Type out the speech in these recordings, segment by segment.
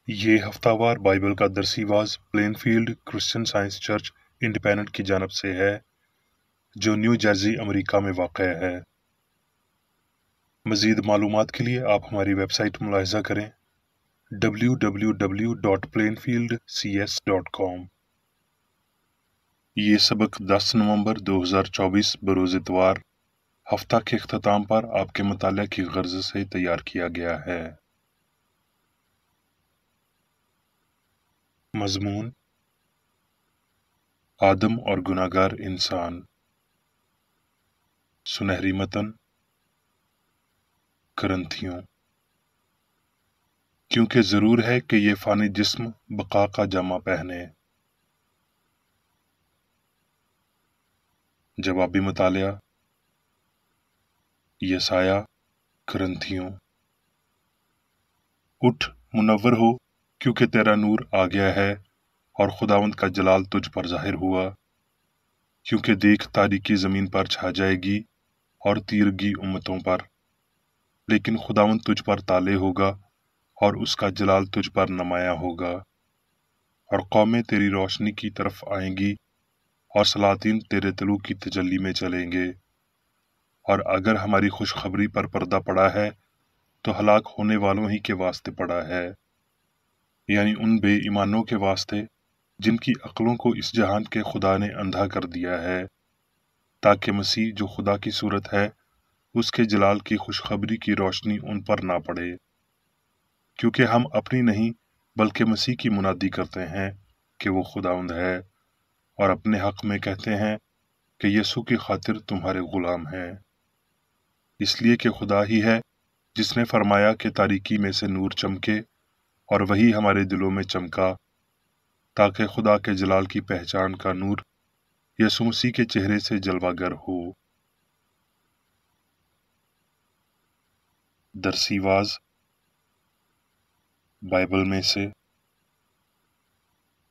ये हफ्तावार बाइबल का दरसी वाज Plainfield Christian Science church independent की जानब से है, जो न्यू जर्सी अमेरिका में वाक़ है। मज़ीद मालूमात के लिए आप हमारी वेबसाइट मुलाहिज़ा करें www.plainfieldcs.com। ये सबक 10 नवंबर 2024 बरोज़ इतवार हफ्ता के इख्तिताम पर आपके मुतालिया की गर्ज से तैयार किया गया है। मज़मून: आदम और गुनाहगार इंसान। सुनहरी मतन करंथियों: क्योंकि ज़रूर है कि ये फ़ानी जिस्म बका का जामा पहने। जवाबी मुतालिया: यसाया करंथियों: उठ मुनव्वर हो, क्योंकि तेरा नूर आ गया है और खुदावंद का जलाल तुझ पर ज़ाहिर हुआ। क्योंकि देख, तारीकी ज़मीन पर छा जाएगी और तीरगी उम्मतों पर, लेकिन खुदावंद तुझ पर ताले होगा और उसका जलाल तुझ पर नमाया होगा। और कौमें तेरी रोशनी की तरफ आएंगी और सलातीन तेरे तलू की तजल्ली में चलेंगे। और अगर हमारी खुशखबरी पर पर्दा पड़ा है तो हलाक होने वालों ही के वास्ते पड़ा है, यानी उन बेईमानों के वास्ते जिनकी अक्लों को इस जहान के खुदा ने अंधा कर दिया है, ताकि मसीह जो खुदा की सूरत है उसके जलाल की खुशखबरी की रोशनी उन पर ना पड़े। क्योंकि हम अपनी नहीं बल्कि मसीह की मुनादी करते हैं कि वो खुदावंद है, और अपने हक में कहते हैं कि यीशु की खातिर तुम्हारे गुलाम हैं। इसलिए कि खुदा ही है जिसने फरमाया कि तारीकी में से नूर चमके, और वही हमारे दिलों में चमका, ताकि खुदा के जलाल की पहचान का नूर यीशु मसीह के चेहरे से जलवागर हो। दरसीवाज बाइबल में से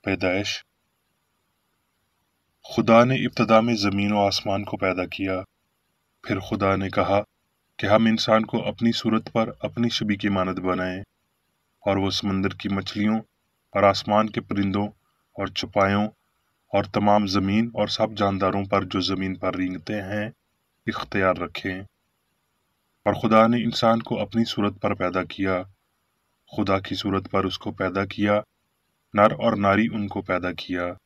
पैदाइश: खुदा ने इब्तदा में ज़मीन और आसमान को पैदा किया। फिर खुदा ने कहा कि हम इंसान को अपनी सूरत पर अपनी शबीह की मानद बनाएं, और वो समंदर की मछलियों और आसमान के परिंदों और चौपायों और तमाम ज़मीन और सब जानदारों पर जो ज़मीन पर रेंगते हैं इख्तियार रखें। और खुदा ने इंसान को अपनी सूरत पर पैदा किया, खुदा की सूरत पर उसको पैदा किया, नर और नारी उनको पैदा किया।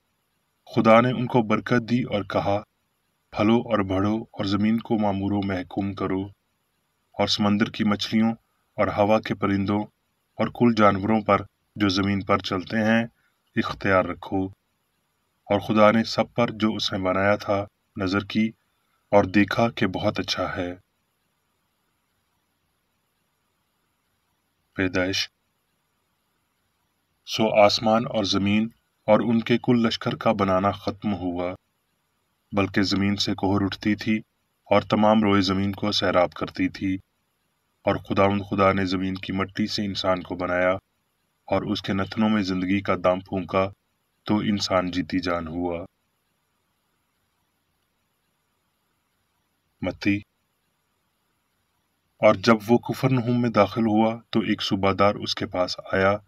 खुदा ने उनको बरकत दी और कहा, फलो और बढ़ो और ज़मीन को मामूरो महकूम करो, और समंदर की मछलियों और हवा के परिंदों और कुल जानवरों पर जो ज़मीन पर चलते हैं इख्तियार रखो। और खुदा ने सब पर जो उसने बनाया था नज़र की, और देखा कि बहुत अच्छा है। पैदाइश: सो आसमान और ज़मीन और उनके कुल लश्कर का बनाना ख़त्म हुआ, बल्कि ज़मीन से कोहर उठती थी और तमाम रोए ज़मीन को सैराब करती थी। और खुदा ने ज़मीन की मट्टी से इंसान को बनाया और उसके नथनों में ज़िंदगी का दाम फूंका, तो इंसान जीती जान हुआ। मत्ती: और जब वो कुफरनहूम में दाखिल हुआ तो एक सूबादार उसके पास आया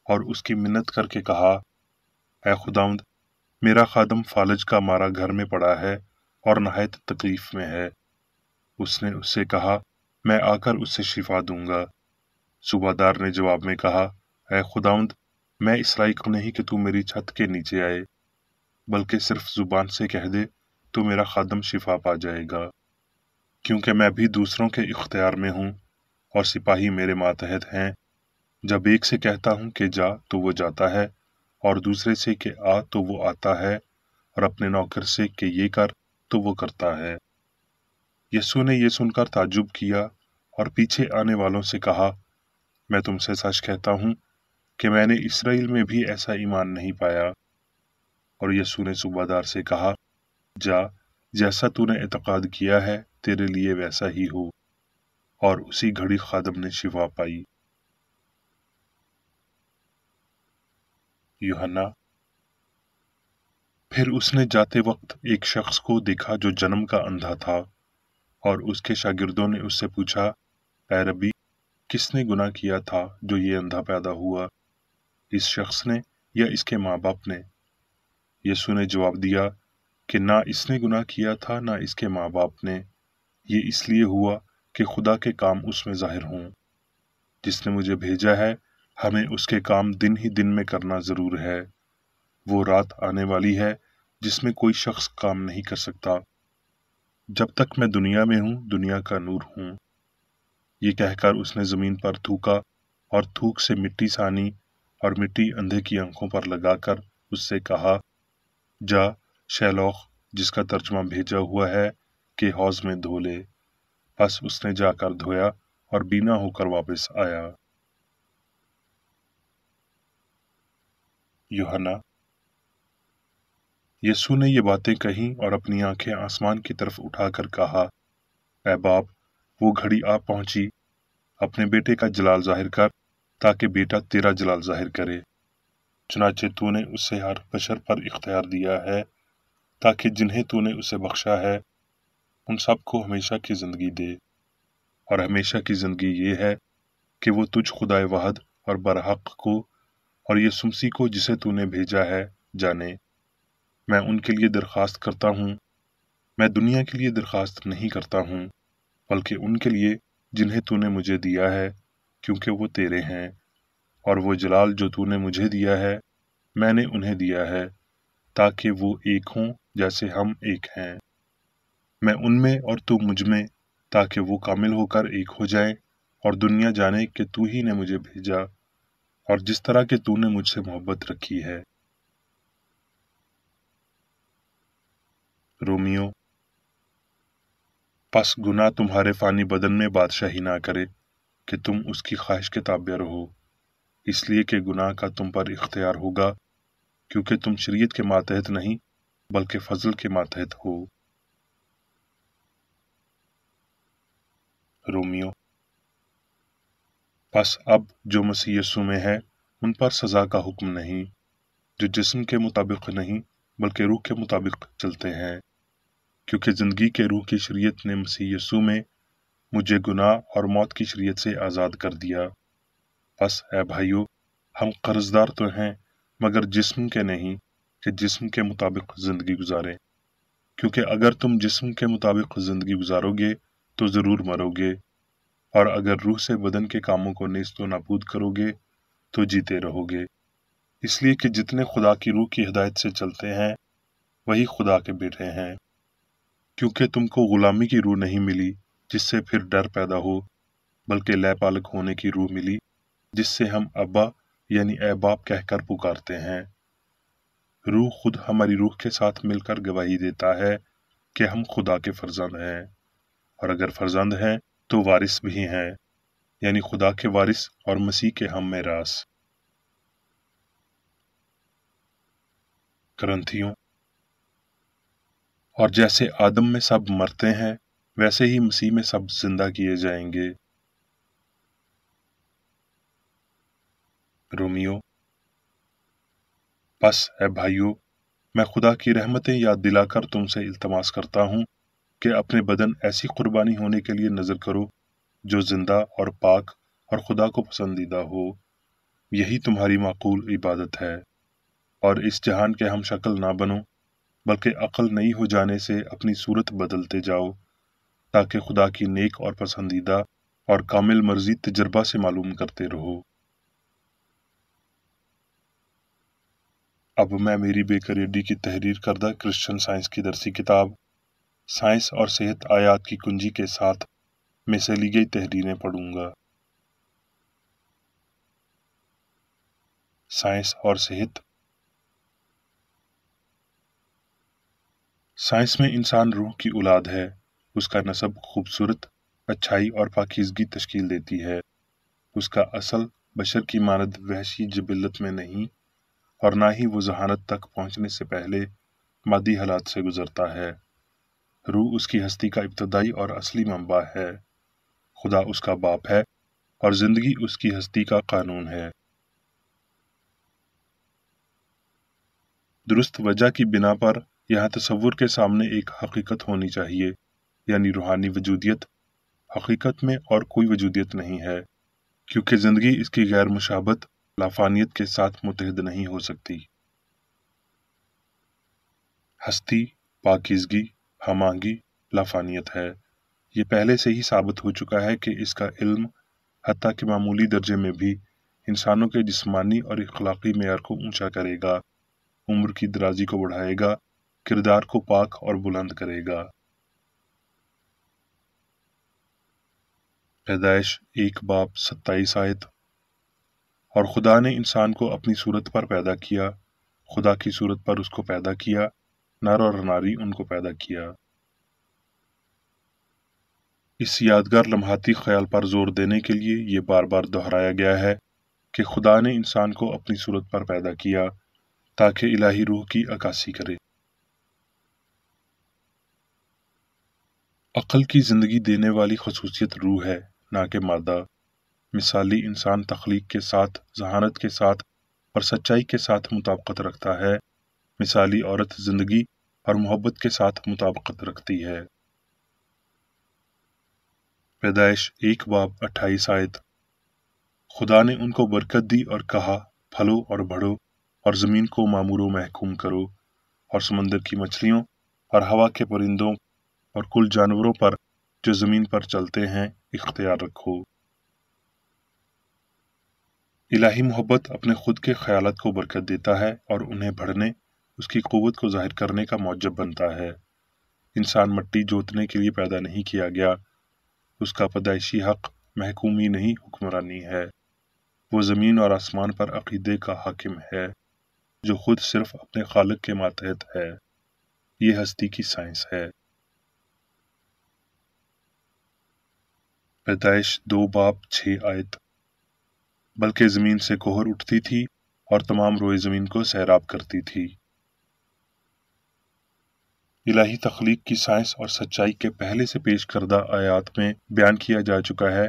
और उसकी मिन्नत करके कहा, ऐ खुदावंद, मेरा खादम फालज का मारा घर में पड़ा है और नहायत तकलीफ में है। उसने उससे कहा, मैं आकर उससे शिफा दूंगा। सूबादार ने जवाब में कहा, ऐ खुदावंद, मैं इस लायक नहीं कि तू मेरी छत के नीचे आए, बल्कि सिर्फ जुबान से कह दे तो मेरा खादम शिफा पा जाएगा। क्योंकि मैं भी दूसरों के इख्तियार में हूँ और सिपाही मेरे मातहत हैं। जब एक से कहता हूँ कि जा तो वो जाता है, और दूसरे से कि आ तो वो आता है, और अपने नौकर से कि ये कर तो वो करता है। यीशु ने ये सुनकर ताज्जुब किया और पीछे आने वालों से कहा, मैं तुमसे सच कहता हूँ कि मैंने इसराइल में भी ऐसा ईमान नहीं पाया। और यीशु ने सूबादार से कहा, जा, जैसा तूने एतकाद किया है तेरे लिए वैसा ही हो। और उसी घड़ी खादम ने शिफा पाई। यूहन्ना: फिर उसने जाते वक्त एक शख्स को देखा जो जन्म का अंधा था, और उसके शागिर्दों ने उससे पूछा, ऐ रब्बी, किसने गुनाह किया था जो ये अंधा पैदा हुआ, इस शख्स ने या इसके माँ बाप ने? यसू ने जवाब दिया कि ना इसने गुनाह किया था ना इसके माँ बाप ने। ये इसलिए हुआ कि खुदा के काम उसमें जाहिर हों। जिसने मुझे भेजा है, हमें उसके काम दिन ही दिन में करना जरूर है। वो रात आने वाली है जिसमें कोई शख्स काम नहीं कर सकता। जब तक मैं दुनिया में हूँ, दुनिया का नूर हूँ। ये कहकर उसने जमीन पर थूका और थूक से मिट्टी सानी और मिट्टी अंधे की आंखों पर लगाकर उससे कहा, जा शैलौक, जिसका तर्जुमा भेजा हुआ है, कि हौज में धो ले। बस उसने जाकर धोया और बीना होकर वापस आया। यूहन्ना। यसू ने ये बातें कहीं और अपनी आंखें आसमान की तरफ उठाकर कहा, ऐ बाप, वो घड़ी आ पहुंची, अपने बेटे का जलाल जाहिर कर, ताकि बेटा तेरा जलाल जाहिर करे। चुनाचे तूने उसे हर बशर पर इख्तियार दिया है, ताकि जिन्हें तूने उसे बख्शा है उन सबको हमेशा की जिंदगी दे। और हमेशा की जिंदगी ये है कि वो तुझ खुदाए वाहद और बरहक को और यीशु मसीह को जिसे तूने भेजा है जाने। मैं उनके लिए दरख्वास्त करता हूँ, मैं दुनिया के लिए दरख्वास्त नहीं करता हूँ, बल्कि उनके लिए जिन्हें तूने मुझे दिया है, क्योंकि वो तेरे हैं। और वो जलाल जो तूने मुझे दिया है, मैंने उन्हें दिया है, ताकि वो एक हों जैसे हम एक हैं। मैं उनमें और तू मुझ में, ताकि वो कामिल होकर एक हो जाए और दुनिया जाने कि तू ही ने मुझे भेजा और जिस तरह के तूने मुझसे मोहब्बत रखी है। रोमियो। पस गुनाह तुम्हारे फानी बदन में बादशाही ना करे कि तुम उसकी ख्वाहिश के ताबे रहो, इसलिए कि गुनाह का तुम पर इख्तियार होगा, क्योंकि तुम शरीयत के मातहत नहीं बल्कि फजल के मातहत हो। रोमियो। बस अब जो मसीह यीशु में है, उन पर सजा का हुक्म नहीं, जो जिस्म के मुताबिक नहीं बल्कि रूह के मुताबिक चलते हैं, क्योंकि जिंदगी के रूह की शरीयत ने मसीह यीशु में मुझे गुनाह और मौत की शरीयत से आज़ाद कर दिया। बस ऐ भाइयों, हम कर्जदार तो हैं मगर जिस्म के नहीं, कि जिस्म के मुताबिक जिंदगी गुजारें। क्योंकि अगर तुम जिस्म के मुताबिक जिंदगी गुजारोगे तो जरूर मरोगे, और अगर रूह से बदन के कामों को नेस्तो नाबूद करोगे तो जीते रहोगे। इसलिए कि जितने खुदा की रूह की हिदायत से चलते हैं वही खुदा के बेटे हैं। क्योंकि तुमको गुलामी की रूह नहीं मिली जिससे फिर डर पैदा हो, बल्कि लयपालक होने की रूह मिली, जिससे हम अब्बा यानी ऐ बाप कहकर पुकारते हैं। रूह खुद हमारी रूह के साथ मिलकर गवाही देता है कि हम खुदा के फर्जंद हैं, और अगर फर्जंद हैं तो वारिस भी हैं, यानी खुदा के वारिस और मसीह के हम मेरास। करंथियों। और जैसे आदम में सब मरते हैं, वैसे ही मसीह में सब जिंदा किए जाएंगे। रोमियो। बस ऐ भाइयों, मैं खुदा की रहमतें याद दिलाकर तुमसे इल्तमास करता हूँ कि अपने बदन ऐसी कुर्बानी होने के लिए नजर करो जो जिंदा और पाक और खुदा को पसंदीदा हो। यही तुम्हारी माकूल इबादत है। और इस जहान के हम शक्ल ना बनो, बल्कि अक्ल नई हो जाने से अपनी सूरत बदलते जाओ, ताकि खुदा की नेक और पसंदीदा और कामिल मर्जी तजर्बा से मालूम करते रहो। अब मैं मेरी बेकरेडी की तहरीर करदा क्रिश्चियन साइंस की दरसी किताब साइंस और सेहत आयात की कुंजी के साथ में से ली गई तहरीरें पढ़ूंगा। साइंस और सेहत। साइंस में इंसान रूह की औलाद है। उसका नसब खूबसूरत, अच्छाई और पाकीज़गी तश्कील देती है। उसका असल बशर की मानद वहशी जिबिल्लत में नहीं, और ना ही वो जहानत तक पहुंचने से पहले मादी हालात से गुजरता है। रूह उसकी हस्ती का इब्तदाई और असली मंबा है। खुदा उसका बाप है और जिंदगी उसकी हस्ती का कानून है। दुरुस्त वजह की बिना पर यहाँ तसव्वुर के सामने एक हकीकत होनी चाहिए, यानी रूहानी वजूदियत। हकीकत में और कोई वजूदियत नहीं है, क्योंकि जिंदगी इसकी गैर मुशाबत लाफानियत के साथ मुतहद नहीं हो सकती। हस्ती, पाकीज़गी, हमांगी लाफानियत है। ये पहले से ही साबित हो चुका है कि इसका इल्म हत्ता कि मामूली दर्जे में भी इंसानों के जिस्मानी और इखलाकी मेयार को ऊंचा करेगा, उम्र की दराजी को बढ़ाएगा, किरदार को पाक और बुलंद करेगा। पैदाइश 1 बाब 27 आयत। और खुदा ने इंसान को अपनी सूरत पर पैदा किया, खुदा की सूरत पर उसको पैदा किया, नर और नारी उनको पैदा किया। इस यादगार लम्हाती ख्याल पर जोर देने के लिए ये बार बार दोहराया गया है कि खुदा ने इंसान को अपनी सूरत पर पैदा किया ताकि इलाही रूह की अक्कासी करे। अक्ल की जिंदगी देने वाली खसूसियत रूह है, ना कि मादा। मिसाली इंसान तख्लीक के साथ, जहानत के साथ और सच्चाई के साथ मुताबिकत रखता है। मिसाली औरत जिंदगी और मोहब्बत के साथ मुताबिकत रखती है। पैदाइश 1 बाब 28 आयत। खुदा ने उनको बरकत दी और कहा, फलो और बढ़ो और ज़मीन को मामूर महकूम करो और समंदर की मछलियों और हवा के परिंदों और कुल जानवरों पर जो ज़मीन पर चलते हैं इख्तियार रखो। इलाही मोहब्बत अपने खुद के ख्यालात को बरकत देता है और उन्हें बढ़ने, उसकी क़ुव्वत को ज़ाहिर करने का मौजब बनता है। इंसान मिट्टी जोतने के लिए पैदा नहीं किया गया, उसका पैदाइशी हक महकूमी नहीं हुक्मरानी है। वो ज़मीन और आसमान पर अक़ीदे का हाकिम है, जो खुद सिर्फ अपने खालिक के मातहत है। ये हस्ती की साइंस है। पैदाइश 2 बाब 6 आयत। बल्कि ज़मीन से कोहर उठती थी और तमाम रोए ज़मीन को सैराब करती थी। इलाही तख्लीक की साइंस और सच्चाई के पहले से पेश करदा आयात में बयान किया जा चुका है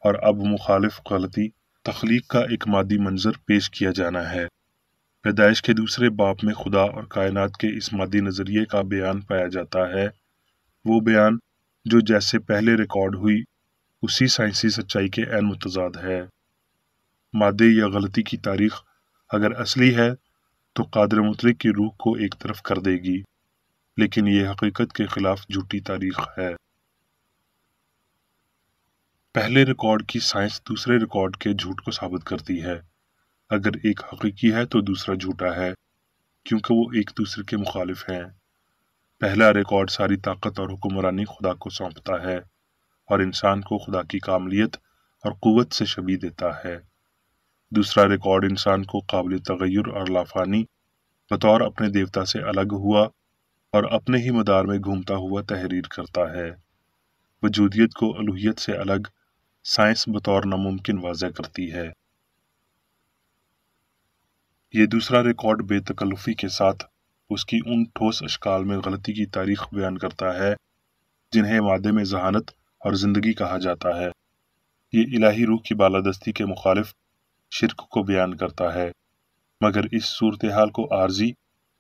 और अब मुखालिफ गलती तख्लीक का एक मादी मंजर पेश किया जाना है। पैदाइश के दूसरे बाब में खुदा और कायनात के इस मादी नज़रिए का बयान पाया जाता है, वो बयान जो जैसे पहले रिकॉर्ड हुई उसी साइंसी सच्चाई के ऐन मुतज़ाद है। मादे या गलती की तारीख अगर असली है तो कादिर मुतलक की रूह को एक तरफ कर देगी, लेकिन ये हकीकत के खिलाफ झूठी तारीख है। पहले रिकॉर्ड की साइंस दूसरे रिकॉर्ड के झूठ को साबित करती है। अगर एक हकीकी है तो दूसरा झूठा है, क्योंकि वो एक दूसरे के मुखालिफ हैं। पहला रिकॉर्ड सारी ताकत और हुक्मरानी खुदा को सौंपता है और इंसान को खुदा की कामलियत और कुव्वत से शबीह देता है। दूसरा रिकॉर्ड इंसान को काबिल तगय्युर और लाफानी बतौर अपने देवता से अलग हुआ और अपने ही मदार में घूमता हुआ तहरीर करता है। वजूदियत को अलूहियत से अलग साइंस बतौर नामुमकिन वाज़ह करती है। ये दूसरा रिकॉर्ड बेतकल्लुफ़ी के साथ उसकी उन ठोस अशकाल में गलती की तारीख बयान करता है जिन्हें मादे में जहानत और ज़िंदगी कहा जाता है। ये इलाही रूह की बालादस्ती के मुखालिफ शिर्क को बयान करता है, मगर इस सूरत हाल को आर्जी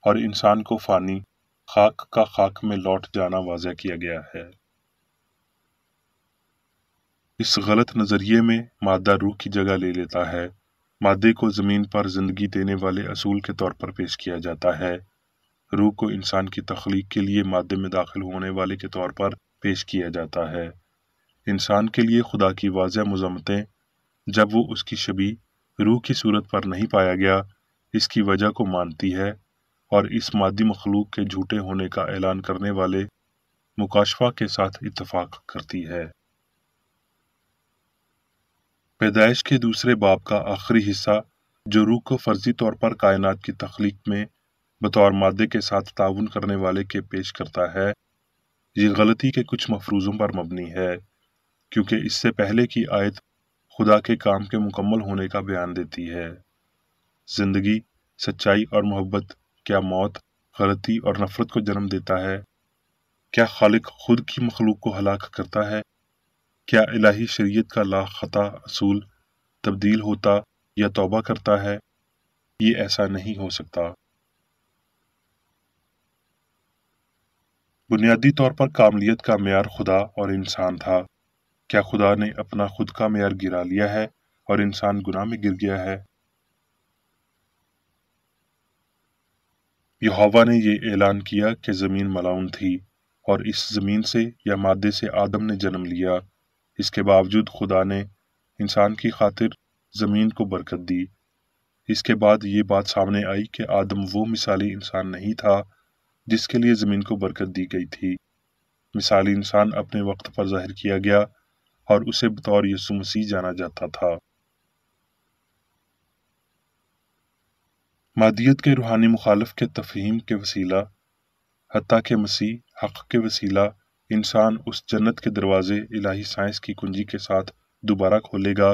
और इंसान को फ़ानी खाक का खाक में लौट जाना वाज़ह किया गया है। इस गलत नज़रिए में मादा रूह की जगह ले लेता है। मादे को ज़मीन पर ज़िंदगी देने वाले असूल के तौर पर पेश किया जाता है। रूह को इंसान की तख्लीक के लिए मादे में दाखिल होने वाले के तौर पर पेश किया जाता है। इंसान के लिए खुदा की वाज़ह मज़म्मतें जब वो उसकी शबीह रूह की सूरत पर नहीं पाया गया, इसकी वजह को मानती है और इस मादी मखलूक के झूठे होने का ऐलान करने वाले मुकाशफा के साथ इत्तफाक करती है। पैदाइश के दूसरे बाब का आखिरी हिस्सा जो रूह को फर्जी तौर पर कायनात की तख्लीक में बतौर मादे के साथ ताउन करने वाले के पेश करता है, ये गलती के कुछ मफरूज़ों पर मबनी है, क्योंकि इससे पहले की आयत खुदा के काम के मुकम्मल होने का बयान देती है। जिंदगी, सच्चाई और मोहब्बत क्या मौत, गलती और नफरत को जन्म देता है? क्या खालिक खुद की मखलूक को हलाक करता है? क्या इलाही शरीयत का ला खता असूल तब्दील होता या तौबा करता है? ये ऐसा नहीं हो सकता। बुनियादी तौर पर कामलियत का मेयार खुदा और इंसान था। क्या खुदा ने अपना खुद का मेयार गिरा लिया है और इंसान गुनाह में गिर गया है? یہوہ نے یہ اعلان کیا کہ زمین ملعون تھی اور اس زمین سے یا مادے سے آدم نے جنم لیا۔ اس کے باوجود خدا نے انسان کی خاطر زمین کو برکت دی۔ اس کے بعد یہ بات سامنے آئی کہ آدم وہ مثالی انسان نہیں تھا جس کے لیے زمین کو برکت دی گئی تھی۔ مثالی انسان اپنے وقت پر ظاہر کیا گیا اور اسے بطور یسوع مسیح جانا جاتا تھا۔ مادیت کے روحانی مخالف کے تفہیم کے وسیلہ، حتیٰ کہ مسیح حق کے وسیلہ، انسان اس جنت کے دروازے الہی سائنس کی کنجی کے ساتھ دوبارہ کھولے گا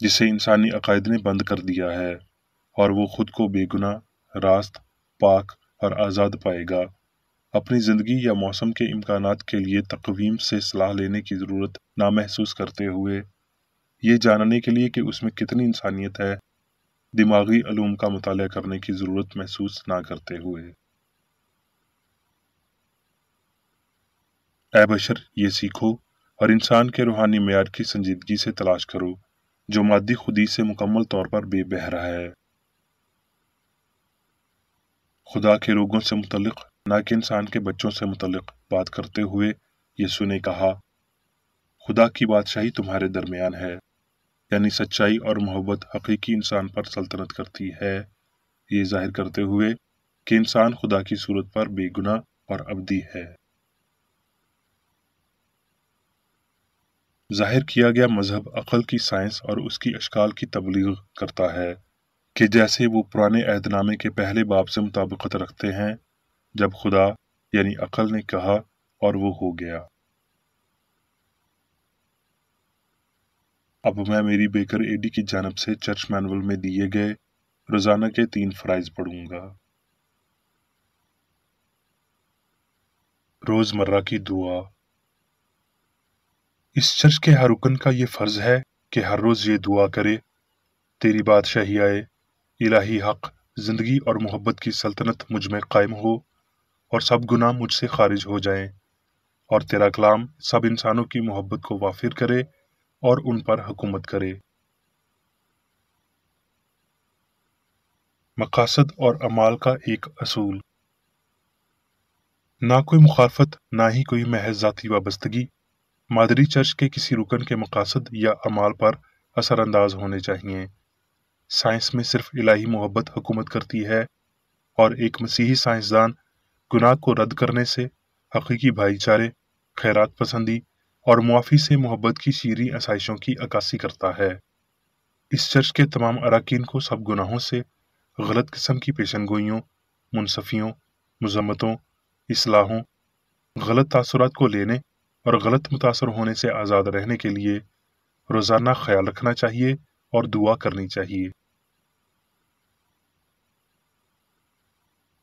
جسے انسانی عقائد نے بند کر دیا ہے، اور وہ خود کو بے گناہ، راست، پاک اور آزاد پائے گا۔ اپنی زندگی یا موسم کے امکانات کے لیے تقویم سے صلاح لینے کی ضرورت نہ محسوس کرتے ہوئے، یہ جاننے کے لیے کہ اس میں کتنی انسانیت ہے، دماغی علوم کا مطالعہ کرنے کی ضرورت محسوس نہ کرتے ہوئے۔ اے بشر، یہ سیکھو اور انسان کے روحانی معیار کی سنجیدگی سے تلاش کرو جو مادی خودی سے مکمل طور پر بے بہرا ہے۔ خدا کے لوگوں سے متعلق نہ کہ انسان کے بچوں سے متعلق بات کرتے ہوئے یسوع نے کہا، خدا کی بادشاہی تمہارے درمیان ہے، یعنی سچائی اور محبت حقیقی انسان پر سلطنت کرتی ہے، یہ ظاہر کرتے ہوئے کہ انسان خدا کی صورت پر بے گناہ اور ابدی ہے۔ ظاہر کیا گیا مذہب عقل کی سائنس اور اس کی اشکال کی تبلیغ کرتا ہے کہ جیسے وہ پرانے عہد نامے کے پہلے باب سے مطابقت رکھتے ہیں جب خدا یعنی عقل نے کہا اور وہ ہو گیا۔ اب میں میری بیکر ایڈی کی جانب سے چرچ مینول میں دیے گئے روزانہ کے 3 فرائض پڑھوں گا۔ روزمرہ کی دعا۔ اس چرچ کے ہر رکن کا یہ فرض ہے کہ ہر روز یہ دعا کرے، تیری بادشاہی آئے، الہی حق، زندگی اور محبت کی سلطنت مجھ میں قائم ہو اور سب گناہ مجھ سے خارج ہو جائیں، اور تیرا کلام سب انسانوں کی محبت کو وافر کرے اور ان پر حکومت کرے۔ مقاصد اور اعمال کا ایک اصول۔ نہ کوئی مخالفت، نہ ہی کوئی محض ذاتی وابستگی مادری چرچ کے کسی رکن کے مقاصد یا اعمال پر اثر انداز ہونے چاہیے۔ سائنس میں صرف الہی محبت حکومت کرتی ہے، اور ایک مسیحی سائنسدان گناہ کو رد کرنے سے، حقیقی بھائی چارے، خیرات پسندی اور معافی سے محبت کی شیریں آسائشوں کی عکاسی کرتا ہے۔ اس چرچ کے تمام اراکین کو سب گناہوں سے، غلط قسم کی پیشن گوئیوں، منصفیوں، مذمتوں، اصلاحوں، غلط تاثرات کو لینے اور غلط متاثر ہونے سے آزاد رہنے کے لیے روزانہ خیال رکھنا چاہیے اور دعا کرنی چاہیے۔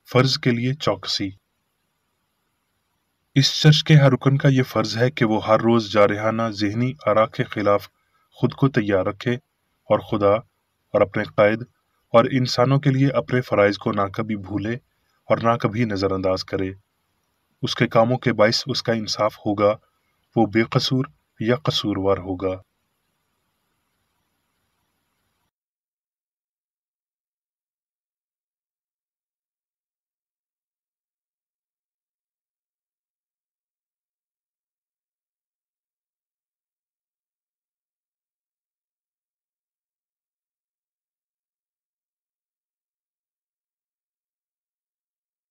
فرض کے لیے چوکسی۔ اس چرچ کے ہر رکن کا یہ فرض ہے کہ وہ ہر روز جارحانہ ذہنی آراء کے خلاف خود کو تیار رکھے اور خدا اور اپنے قائد اور انسانوں کے لیے اپنے فرائض کو نہ کبھی بھولے اور نہ کبھی نظر انداز کرے۔ اس کے کاموں کے باعث اس کا انصاف ہوگا، وہ بے قصور یا قصوروار ہوگا۔